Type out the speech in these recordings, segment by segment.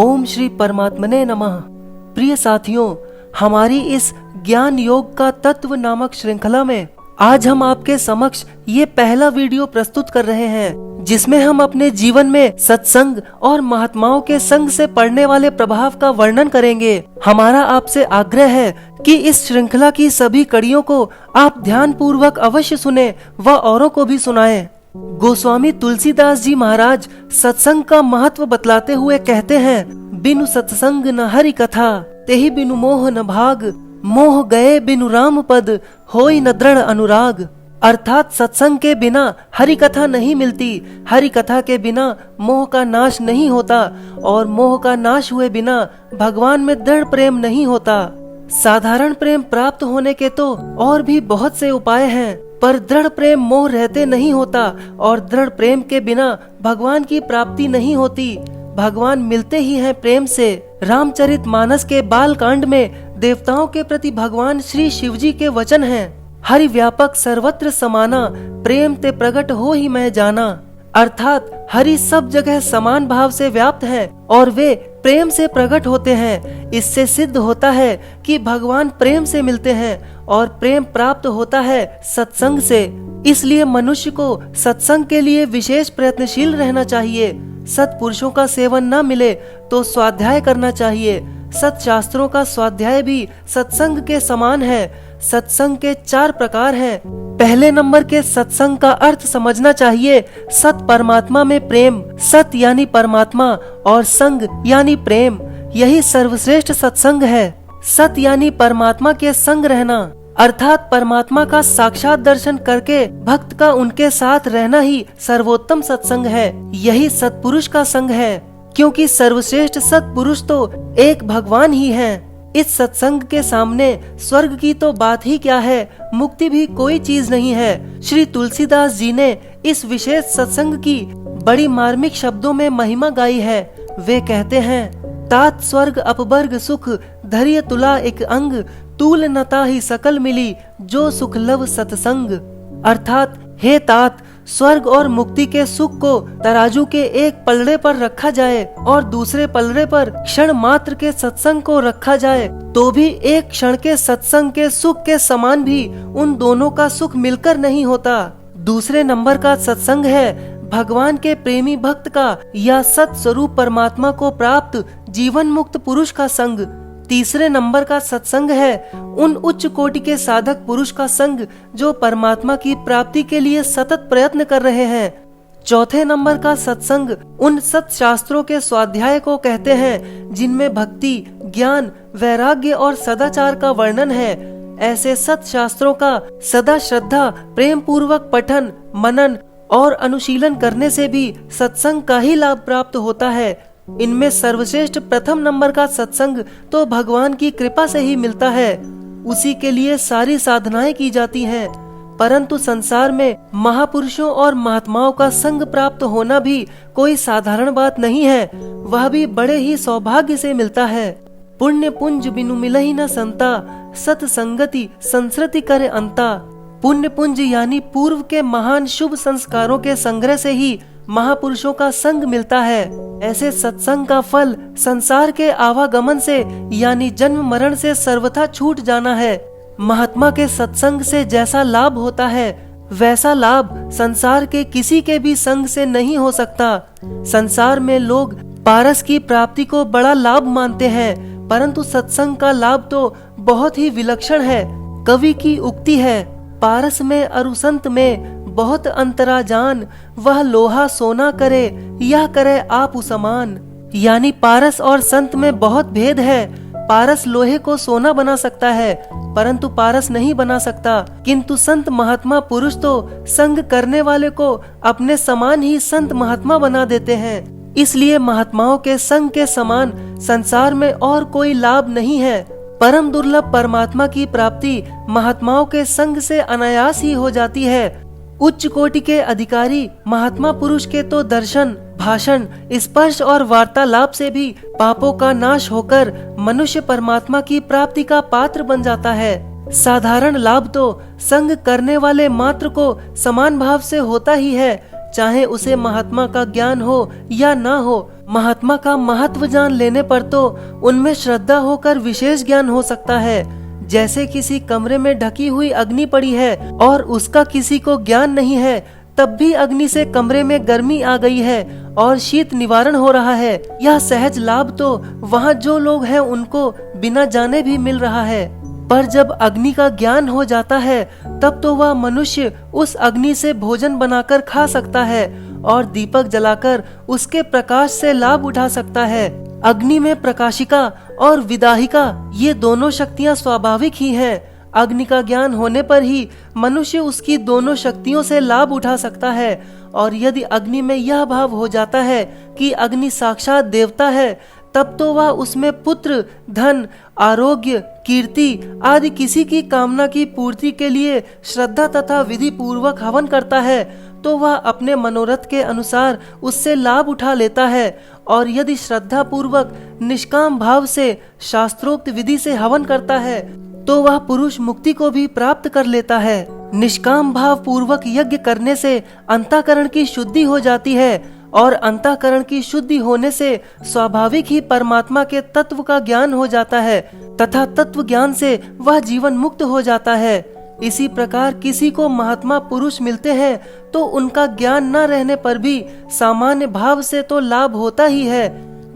ओम श्री परमात्मने नमः। प्रिय साथियों, हमारी इस ज्ञान योग का तत्व नामक श्रृंखला में आज हम आपके समक्ष ये पहला वीडियो प्रस्तुत कर रहे हैं, जिसमें हम अपने जीवन में सत्संग और महात्माओं के संग से पड़ने वाले प्रभाव का वर्णन करेंगे। हमारा आपसे आग्रह है कि इस श्रृंखला की सभी कड़ियों को आप ध्यान पूर्वक अवश्य सुने व औरों को भी सुनाएं। गोस्वामी तुलसीदास जी महाराज सत्संग का महत्व बतलाते हुए कहते हैं, बिनु सत्संग न हरि कथा, तेहि बिनु मोह न भाग, मोह गए बिनु राम पद, होई न दृढ़ अनुराग। अर्थात सत्संग के बिना हरि कथा नहीं मिलती, हरि कथा के बिना मोह का नाश नहीं होता और मोह का नाश हुए बिना भगवान में दृढ़ प्रेम नहीं होता। साधारण प्रेम प्राप्त होने के तो और भी बहुत से उपाय हैं, पर दृढ़ प्रेम मोह रहते नहीं होता और दृढ़ प्रेम के बिना भगवान की प्राप्ति नहीं होती। भगवान मिलते ही हैं प्रेम से। रामचरितमानस के बाल कांड में देवताओं के प्रति भगवान श्री शिव जी के वचन हैं, हरि व्यापक सर्वत्र समाना, प्रेम ते प्रकट हो ही मैं जाना। अर्थात हरि सब जगह समान भाव से व्याप्त हैं और वे प्रेम से प्रकट होते हैं। इससे सिद्ध होता है कि भगवान प्रेम से मिलते हैं और प्रेम प्राप्त होता है सत्संग से। इसलिए मनुष्य को सत्संग के लिए विशेष प्रयत्नशील रहना चाहिए। सत्पुरुषों का सेवन न मिले तो स्वाध्याय करना चाहिए। सत्शास्त्रों का स्वाध्याय भी सत्संग के समान है। सत्संग के 4 प्रकार हैं। पहले नंबर के सत्संग का अर्थ समझना चाहिए। सत परमात्मा में प्रेम, सत यानी परमात्मा और संग यानी प्रेम, यही सर्वश्रेष्ठ सत्संग है। सत यानी परमात्मा के संग रहना, अर्थात परमात्मा का साक्षात दर्शन करके भक्त का उनके साथ रहना ही सर्वोत्तम सत्संग है। यही सत्पुरुष का संग है, क्योंकि सर्वश्रेष्ठ सत्पुरुष तो एक भगवान ही है। इस सत्संग के सामने स्वर्ग की तो बात ही क्या है, मुक्ति भी कोई चीज नहीं है। श्री तुलसीदास जी ने इस विशेष सत्संग की बड़ी मार्मिक शब्दों में महिमा गाई है। वे कहते हैं, तात स्वर्ग अपवर्ग सुख, धैर्य तुला एक अंग, तूल नता ही सकल मिली, जो सुख लव सत्संग। अर्थात हे तात, स्वर्ग और मुक्ति के सुख को तराजू के एक पलड़े पर रखा जाए और दूसरे पलड़े पर क्षण मात्र के सत्संग को रखा जाए, तो भी एक क्षण के सत्संग के सुख के समान भी उन दोनों का सुख मिलकर नहीं होता। दूसरे नंबर का सत्संग है भगवान के प्रेमी भक्त का या सत स्वरूप परमात्मा को प्राप्त जीवन मुक्त पुरुष का संग। तीसरे नंबर का सत्संग है उन उच्च कोटि के साधक पुरुष का संग जो परमात्मा की प्राप्ति के लिए सतत प्रयत्न कर रहे हैं। चौथे नंबर का सत्संग उन सत शास्त्रों के स्वाध्याय को कहते हैं जिनमें भक्ति, ज्ञान, वैराग्य और सदाचार का वर्णन है। ऐसे सत शास्त्रों का सदा श्रद्धा, प्रेम पूर्वक पठन, मनन और अनुशीलन करने से भी सत्संग का ही लाभ प्राप्त होता है। इनमें सर्वश्रेष्ठ प्रथम नंबर का सत्संग तो भगवान की कृपा से ही मिलता है। उसी के लिए सारी साधनाएं की जाती हैं। परंतु संसार में महापुरुषों और महात्माओं का संग प्राप्त होना भी कोई साधारण बात नहीं है, वह भी बड़े ही सौभाग्य से मिलता है। पुण्य पुंज बिनु मिलहि न संता, सत संगति संस्कृति करे अंता। पुण्य पुंज यानी पूर्व के महान शुभ संस्कारों के संग्रह से ही महापुरुषों का संग मिलता है। ऐसे सत्संग का फल संसार के आवागमन से यानी जन्म मरण से सर्वथा छूट जाना है। महात्मा के सत्संग से जैसा लाभ होता है, वैसा लाभ संसार के किसी के भी संग से नहीं हो सकता। संसार में लोग पारस की प्राप्ति को बड़ा लाभ मानते हैं, परंतु सत्संग का लाभ तो बहुत ही विलक्षण है। कवि की उक्ति है, पारस में अरुसंत में बहुत अंतरा जान, वह लोहा सोना करे, यह करे आप समान। यानी पारस और संत में बहुत भेद है। पारस लोहे को सोना बना सकता है, परंतु पारस नहीं बना सकता। किंतु संत महात्मा पुरुष तो संग करने वाले को अपने समान ही संत महात्मा बना देते हैं। इसलिए महात्माओं के संग के समान संसार में और कोई लाभ नहीं है। परम दुर्लभ परमात्मा की प्राप्ति महात्माओं के संग से अनायास ही हो जाती है। उच्च कोटि के अधिकारी महात्मा पुरुष के तो दर्शन, भाषण, स्पर्श और वार्तालाप से भी पापों का नाश होकर मनुष्य परमात्मा की प्राप्ति का पात्र बन जाता है। साधारण लाभ तो संग करने वाले मात्र को समान भाव से होता ही है, चाहे उसे महात्मा का ज्ञान हो या ना हो। महात्मा का महत्व जान लेने पर तो उनमें श्रद्धा होकर विशेष ज्ञान हो सकता है। जैसे किसी कमरे में ढकी हुई अग्नि पड़ी है और उसका किसी को ज्ञान नहीं है, तब भी अग्नि से कमरे में गर्मी आ गई है और शीत निवारण हो रहा है। यह सहज लाभ तो वहाँ जो लोग हैं उनको बिना जाने भी मिल रहा है। पर जब अग्नि का ज्ञान हो जाता है तब तो वह मनुष्य उस अग्नि से भोजन बनाकर खा सकता है और दीपक जलाकर उसके प्रकाश से लाभ उठा सकता है। अग्नि में प्रकाशिका और विदाहिका ये दोनों शक्तियां स्वाभाविक ही हैं। अग्नि का ज्ञान होने पर ही मनुष्य उसकी दोनों शक्तियों से लाभ उठा सकता है। और यदि अग्नि में यह भाव हो जाता है कि अग्नि साक्षात देवता है, तब तो वह उसमें पुत्र, धन, आरोग्य, कीर्ति आदि किसी की कामना की पूर्ति के लिए श्रद्धा तथा विधि पूर्वक हवन करता है, तो वह अपने मनोरथ के अनुसार उससे लाभ उठा लेता है। और यदि श्रद्धा पूर्वक निष्काम भाव से शास्त्रोक्त विधि से हवन करता है, तो वह पुरुष मुक्ति को भी प्राप्त कर लेता है। निष्काम भाव पूर्वक यज्ञ करने से अंतःकरण की शुद्धि हो जाती है और अंतःकरण की शुद्धि होने से स्वाभाविक ही परमात्मा के तत्व का ज्ञान हो जाता है तथा तत्व ज्ञान से वह जीवन मुक्त हो जाता है। इसी प्रकार किसी को महात्मा पुरुष मिलते हैं तो उनका ज्ञान न रहने पर भी सामान्य भाव से तो लाभ होता ही है।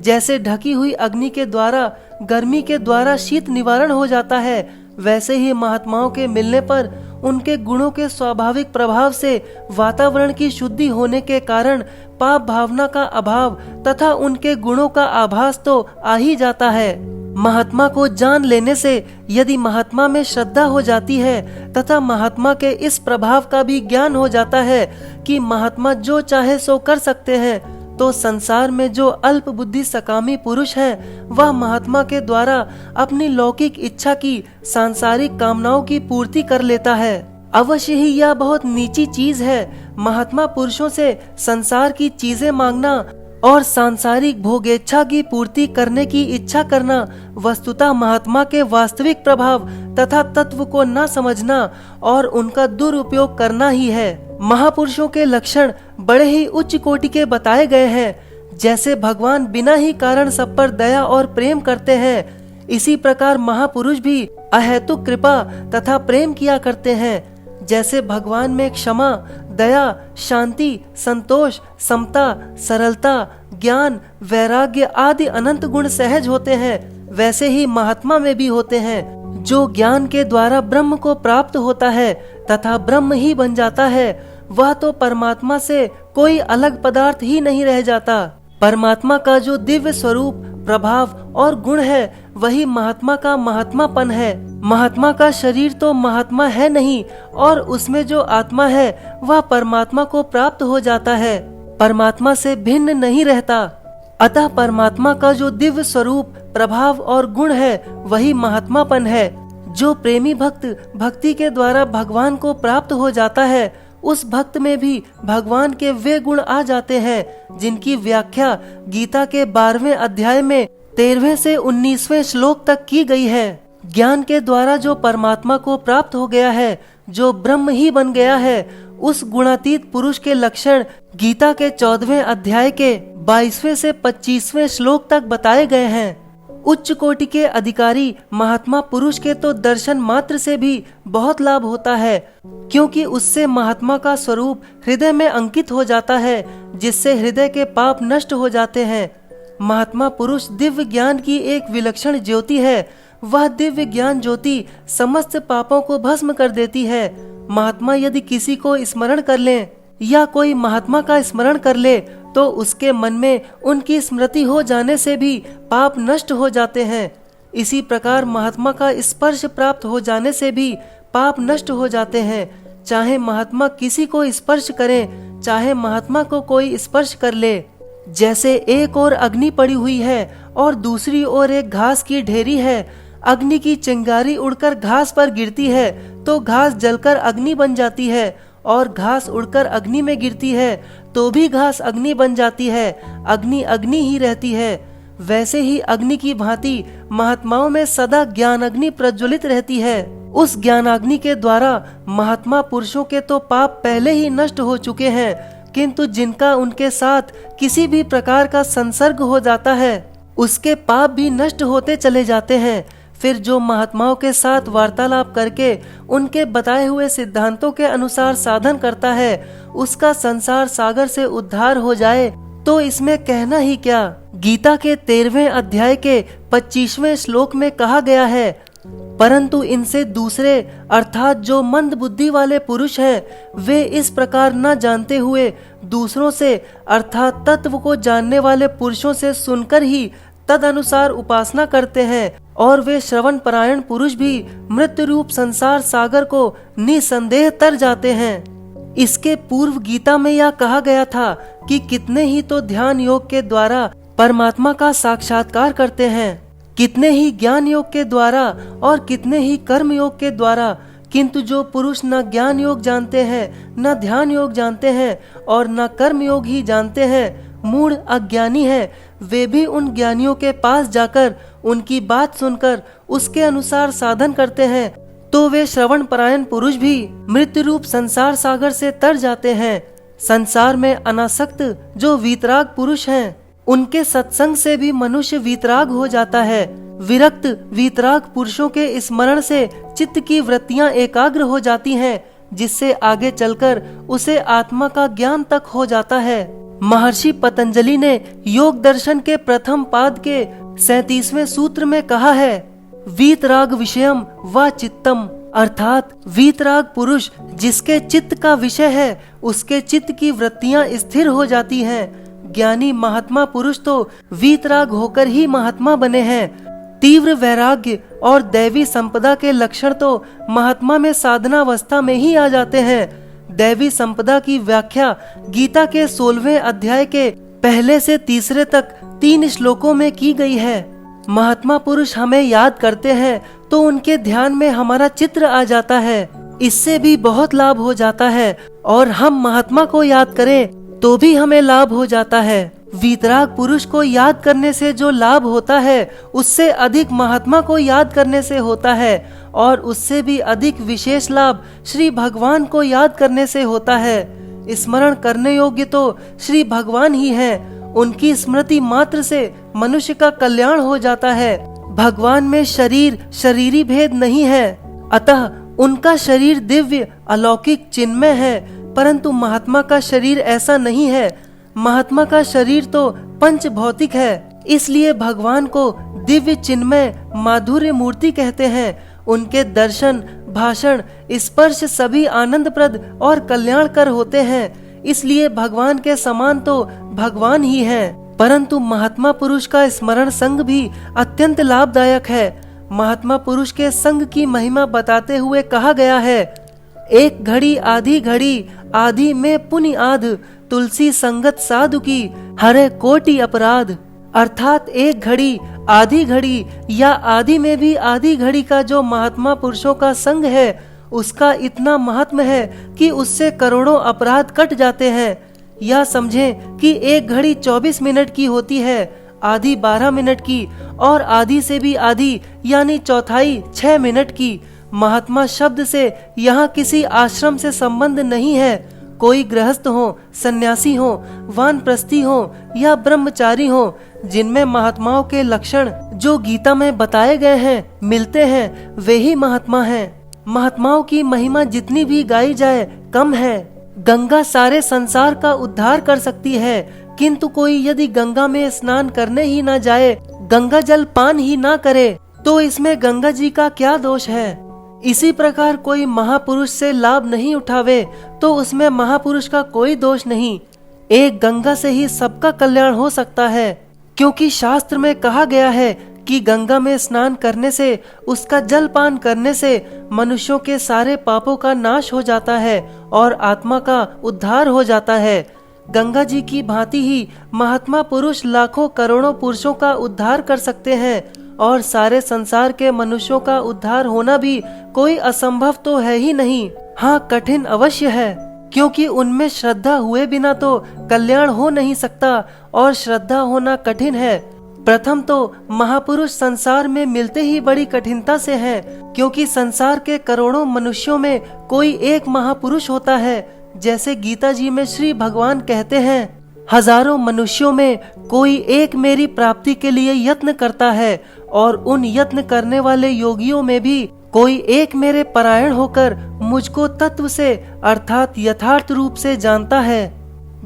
जैसे ढकी हुई अग्नि के द्वारा गर्मी के द्वारा शीत निवारण हो जाता है, वैसे ही महात्माओं के मिलने पर उनके गुणों के स्वाभाविक प्रभाव से वातावरण की शुद्धि होने के कारण पाप भावना का अभाव तथा उनके गुणों का आभास तो आ ही जाता है। महात्मा को जान लेने से यदि महात्मा में श्रद्धा हो जाती है तथा महात्मा के इस प्रभाव का भी ज्ञान हो जाता है कि महात्मा जो चाहे सो कर सकते हैं, तो संसार में जो अल्प बुद्धि सकामी पुरुष है वह महात्मा के द्वारा अपनी लौकिक इच्छा की सांसारिक कामनाओं की पूर्ति कर लेता है। अवश्य ही यह बहुत नीची चीज है। महात्मा पुरुषों से संसार की चीजें मांगना और सांसारिक भोगेच्छा की पूर्ति करने की इच्छा करना वस्तुतः महात्मा के वास्तविक प्रभाव तथा तत्व को न समझना और उनका दुरुपयोग करना ही है। महापुरुषों के लक्षण बड़े ही उच्च कोटि के बताए गए हैं। जैसे भगवान बिना ही कारण सब पर दया और प्रेम करते हैं, इसी प्रकार महापुरुष भी अहेतुक कृपा तथा प्रेम किया करते हैं। जैसे भगवान में क्षमा, दया, शांति, संतोष, समता, सरलता, ज्ञान, वैराग्य आदि अनंत गुण सहज होते हैं, वैसे ही महात्मा में भी होते हैं। जो ज्ञान के द्वारा ब्रह्म को प्राप्त होता है तथा ब्रह्म ही बन जाता है, वह तो परमात्मा से कोई अलग पदार्थ ही नहीं रह जाता। परमात्मा का जो दिव्य स्वरूप, प्रभाव और गुण है, वही महात्मा का महात्मापन है। महात्मा का शरीर तो महात्मा है नहीं और उसमें जो आत्मा है वह परमात्मा को प्राप्त हो जाता है, परमात्मा से भिन्न नहीं रहता। अतः परमात्मा का जो दिव्य स्वरूप, प्रभाव और गुण है, वही महात्मापन है। जो प्रेमी भक्त भक्ति के द्वारा भगवान को प्राप्त हो जाता है, उस भक्त में भी भगवान के वे गुण आ जाते हैं जिनकी व्याख्या गीता के 12वें अध्याय में 13वें से 19वें श्लोक तक की गई है। ज्ञान के द्वारा जो परमात्मा को प्राप्त हो गया है, जो ब्रह्म ही बन गया है, उस गुणातीत पुरुष के लक्षण गीता के 14वें अध्याय के 22वें से 25वें श्लोक तक बताए गए हैं। उच्च कोटि के अधिकारी महात्मा पुरुष के तो दर्शन मात्र से भी बहुत लाभ होता है, क्योंकि उससे महात्मा का स्वरूप हृदय में अंकित हो जाता है, जिससे हृदय के पाप नष्ट हो जाते हैं। महात्मा पुरुष दिव्य ज्ञान की एक विलक्षण ज्योति है। वह दिव्य ज्ञान ज्योति समस्त पापों को भस्म कर देती है। महात्मा यदि किसी को स्मरण कर ले या कोई महात्मा का स्मरण कर ले, तो उसके मन में उनकी स्मृति हो जाने से भी पाप नष्ट हो जाते हैं। इसी प्रकार महात्मा का स्पर्श प्राप्त हो जाने से भी पाप नष्ट हो जाते हैं। चाहे महात्मा किसी को स्पर्श करें, चाहे महात्मा को कोई स्पर्श कर ले। जैसे एक ओर अग्नि पड़ी हुई है और दूसरी ओर एक घास की ढेरी है। अग्नि की चिंगारी उड़कर घास पर गिरती है तो घास जलकर अग्नि बन जाती है, और घास उड़कर अग्नि में गिरती है तो भी घास अग्नि बन जाती है। अग्नि अग्नि ही रहती है। वैसे ही अग्नि की भांति महात्माओं में सदा ज्ञान अग्नि प्रज्वलित रहती है। उस ज्ञानाग्नि के द्वारा महात्मा पुरुषों के तो पाप पहले ही नष्ट हो चुके हैं, किंतु जिनका उनके साथ किसी भी प्रकार का संसर्ग हो जाता है उसके पाप भी नष्ट होते चले जाते हैं। फिर जो महात्माओं के साथ वार्तालाप करके उनके बताए हुए सिद्धांतों के अनुसार साधन करता है उसका संसार सागर से उद्धार हो जाए तो इसमें कहना ही क्या। गीता के 13वें अध्याय के 25वें श्लोक में कहा गया है, परंतु इनसे दूसरे अर्थात जो मंद बुद्धि वाले पुरुष हैं वे इस प्रकार न जानते हुए दूसरों से अर्थात तत्व को जानने वाले पुरुषों से सुनकर ही तद अनुसार उपासना करते हैं और वे श्रवण परायण पुरुष भी मृत्यु रूप संसार सागर को निसंदेह तर जाते हैं। इसके पूर्व गीता में यह कहा गया था कि कितने ही तो ध्यान योग के द्वारा परमात्मा का साक्षात्कार करते हैं, कितने ही ज्ञान योग के द्वारा और कितने ही कर्म योग के द्वारा, किंतु जो पुरुष न ज्ञान योग जानते हैं न ध्यान योग जानते हैं और न कर्म योग ही जानते हैं, मूढ़ अज्ञानी है, वे भी उन ज्ञानियों के पास जाकर उनकी बात सुनकर उसके अनुसार साधन करते हैं तो वे श्रवण परायण पुरुष भी मृत्यु रूप संसार सागर से तर जाते हैं। संसार में अनासक्त जो वीतराग पुरुष हैं उनके सत्संग से भी मनुष्य वीतराग हो जाता है। विरक्त वीतराग पुरुषों के स्मरण से चित्त की वृत्तियां एकाग्र हो जाती हैं, जिससे आगे चलकर उसे आत्मा का ज्ञान तक हो जाता है। महर्षि पतंजलि ने योग दर्शन के प्रथम पाद के 37वें सूत्र में कहा है, वीतराग विषयम व चित्तम, अर्थात वीतराग पुरुष जिसके चित्त का विषय है उसके चित्त की वृत्तियां स्थिर हो जाती हैं। ज्ञानी महात्मा पुरुष तो वीतराग होकर ही महात्मा बने हैं। तीव्र वैराग्य और दैवी संपदा के लक्षण तो महात्मा में साधनावस्था में ही आ जाते हैं। दैवी संपदा की व्याख्या गीता के 16वें अध्याय के पहले से तीसरे तक 3 श्लोकों में की गई है। महात्मा पुरुष हमें याद करते हैं तो उनके ध्यान में हमारा चित्र आ जाता है, इससे भी बहुत लाभ हो जाता है, और हम महात्मा को याद करें तो भी हमें लाभ हो जाता है। वीतराग पुरुष को याद करने से जो लाभ होता है उससे अधिक महात्मा को याद करने से होता है, और उससे भी अधिक विशेष लाभ श्री भगवान को याद करने से होता है। स्मरण करने योग्य तो श्री भगवान ही हैं। उनकी स्मृति मात्र से मनुष्य का कल्याण हो जाता है। भगवान में शरीर शरीरी भेद नहीं है, अतः उनका शरीर दिव्य अलौकिक चिन्मय है, परंतु महात्मा का शरीर ऐसा नहीं है। महात्मा का शरीर तो पंच भौतिक है, इसलिए भगवान को दिव्य चिन्मय माधुर्य मूर्ति कहते हैं। उनके दर्शन भाषण स्पर्श सभी आनंदप्रद और कल्याणकर होते हैं, इसलिए भगवान के समान तो भगवान ही हैं। परंतु महात्मा पुरुष का स्मरण संग भी अत्यंत लाभदायक है। महात्मा पुरुष के संग की महिमा बताते हुए कहा गया है, एक घड़ी आधी में पुनि आध, तुलसी संगत साधु की हरे कोटि अपराध। अर्थात एक घड़ी या आधी में भी आधी घड़ी का जो महात्मा पुरुषों का संग है उसका इतना महात्म है कि उससे करोड़ों अपराध कट जाते हैं। या समझें कि एक घड़ी 24 मिनट की होती है, आधी 12 मिनट की और आधी से भी आधी यानी चौथाई 6 मिनट की। महात्मा शब्द से यहाँ किसी आश्रम से संबंध नहीं है। कोई गृहस्थ हो, सन्यासी हो, वानप्रस्थी हो या ब्रह्मचारी हो, जिनमें महात्माओं के लक्षण जो गीता में बताए गए हैं मिलते हैं, वे ही महात्मा हैं। महात्माओं की महिमा जितनी भी गाई जाए कम है। गंगा सारे संसार का उद्धार कर सकती है, किंतु कोई यदि गंगा में स्नान करने ही ना जाए, गंगा जल पान ही ना करे, तो इसमें गंगा जी का क्या दोष है। इसी प्रकार कोई महापुरुष से लाभ नहीं उठावे तो उसमें महापुरुष का कोई दोष नहीं। एक गंगा से ही सबका कल्याण हो सकता है, क्योंकि शास्त्र में कहा गया है कि गंगा में स्नान करने से, उसका जल पान करने से मनुष्यों के सारे पापों का नाश हो जाता है और आत्मा का उद्धार हो जाता है। गंगा जी की भांति ही महात्मा पुरुष लाखों करोड़ों पुरुषों का उद्धार कर सकते हैं, और सारे संसार के मनुष्यों का उद्धार होना भी कोई असंभव तो है ही नहीं। हाँ, कठिन अवश्य है, क्योंकि उनमें श्रद्धा हुए बिना तो कल्याण हो नहीं सकता, और श्रद्धा होना कठिन है। प्रथम तो महापुरुष संसार में मिलते ही बड़ी कठिनता से हैं, क्योंकि संसार के करोड़ों मनुष्यों में कोई एक महापुरुष होता है जैसे गीता जी में श्री भगवान कहते हैं, हजारों मनुष्यों में कोई एक मेरी प्राप्ति के लिए यत्न करता है और उन यत्न करने वाले योगियों में भी कोई एक मेरे परायण होकर मुझको तत्व से अर्थात यथार्थ रूप से जानता है।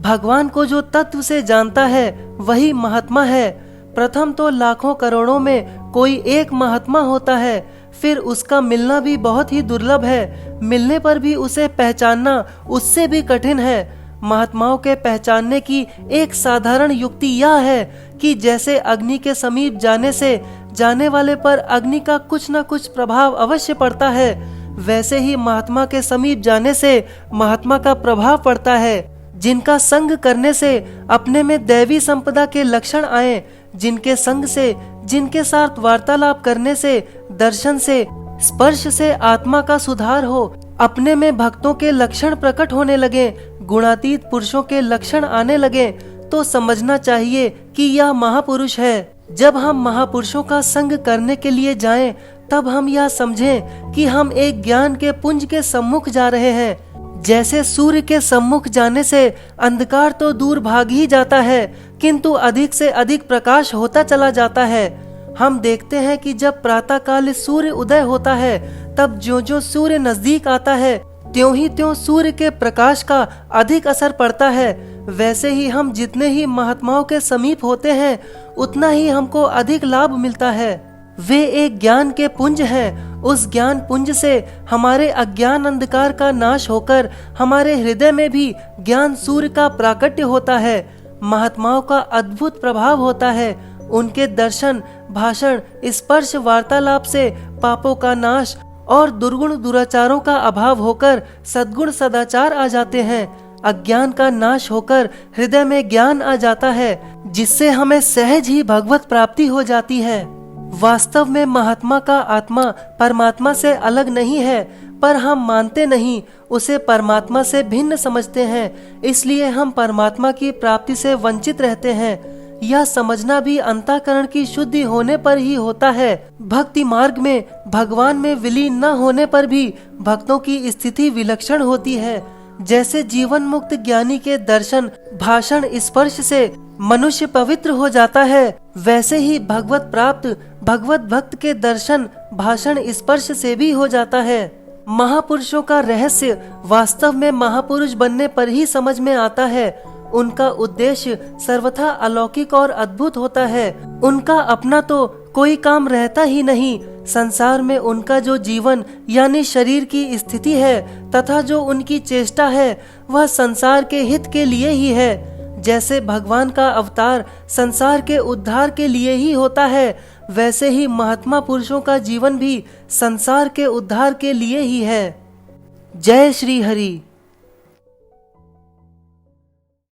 भगवान को जो तत्व से जानता है वही महात्मा है। प्रथम तो लाखों करोड़ों में कोई एक महात्मा होता है, फिर उसका मिलना भी बहुत ही दुर्लभ है। मिलने पर भी उसे पहचानना उससे भी कठिन है। महात्माओं के पहचानने की एक साधारण युक्ति यह है कि जैसे अग्नि के समीप जाने से जाने वाले पर अग्नि का कुछ न कुछ प्रभाव अवश्य पड़ता है, वैसे ही महात्मा के समीप जाने से महात्मा का प्रभाव पड़ता है। जिनका संग करने से अपने में दैवी संपदा के लक्षण आए, जिनके संग से, जिनके साथ वार्तालाप करने से, दर्शन से, स्पर्श से आत्मा का सुधार हो, अपने में भक्तों के लक्षण प्रकट होने लगे, गुणातीत पुरुषों के लक्षण आने लगे, तो समझना चाहिए कि यह महापुरुष है। जब हम महापुरुषों का संग करने के लिए जाएं, तब हम यह समझें कि हम एक ज्ञान के पुंज के सम्मुख जा रहे हैं। जैसे सूर्य के सम्मुख जाने से अंधकार तो दूर भाग ही जाता है, किंतु अधिक से अधिक प्रकाश होता चला जाता है। हम देखते हैं कि जब प्रातः काल सूर्य उदय होता है, तब जो जो सूर्य नजदीक आता है, त्यों ही त्यों सूर्य के प्रकाश का अधिक असर पड़ता है। वैसे ही हम जितने ही महात्माओं के समीप होते हैं, उतना ही हमको अधिक लाभ मिलता है। वे एक ज्ञान के पुंज हैं। उस ज्ञान पुंज से हमारे अज्ञान अंधकार का नाश होकर हमारे हृदय में भी ज्ञान सूर्य का प्राकट्य होता है। महात्माओं का अद्भुत प्रभाव होता है। उनके दर्शन, भाषण, स्पर्श, वार्तालाप से पापों का नाश और दुर्गुण दुराचारों का अभाव होकर सद्गुण सदाचार आ जाते हैं। अज्ञान का नाश होकर हृदय में ज्ञान आ जाता है, जिससे हमें सहज ही भगवत प्राप्ति हो जाती है। वास्तव में महात्मा का आत्मा परमात्मा से अलग नहीं है, पर हम मानते नहीं, उसे परमात्मा से भिन्न समझते हैं। इसलिए हम परमात्मा की प्राप्ति से वंचित रहते हैं। यह समझना भी अंतःकरण की शुद्धि होने पर ही होता है। भक्ति मार्ग में भगवान में विलीन न होने पर भी भक्तों की स्थिति विलक्षण होती है। जैसे जीवन मुक्त ज्ञानी के दर्शन, भाषण, स्पर्श से मनुष्य पवित्र हो जाता है, वैसे ही भगवत प्राप्त भगवत भक्त के दर्शन, भाषण, स्पर्श से भी हो जाता है। महापुरुषों का रहस्य वास्तव में महापुरुष बनने पर ही समझ में आता है। उनका उद्देश्य सर्वथा अलौकिक और अद्भुत होता है। उनका अपना तो कोई काम रहता ही नहीं। संसार में उनका जो जीवन यानी शरीर की स्थिति है तथा जो उनकी चेष्टा है, वह संसार के हित के लिए ही है। जैसे भगवान का अवतार संसार के उद्धार के लिए ही होता है, वैसे ही महात्मा पुरुषों का जीवन भी संसार के उद्धार के लिए ही है। जय श्री हरि।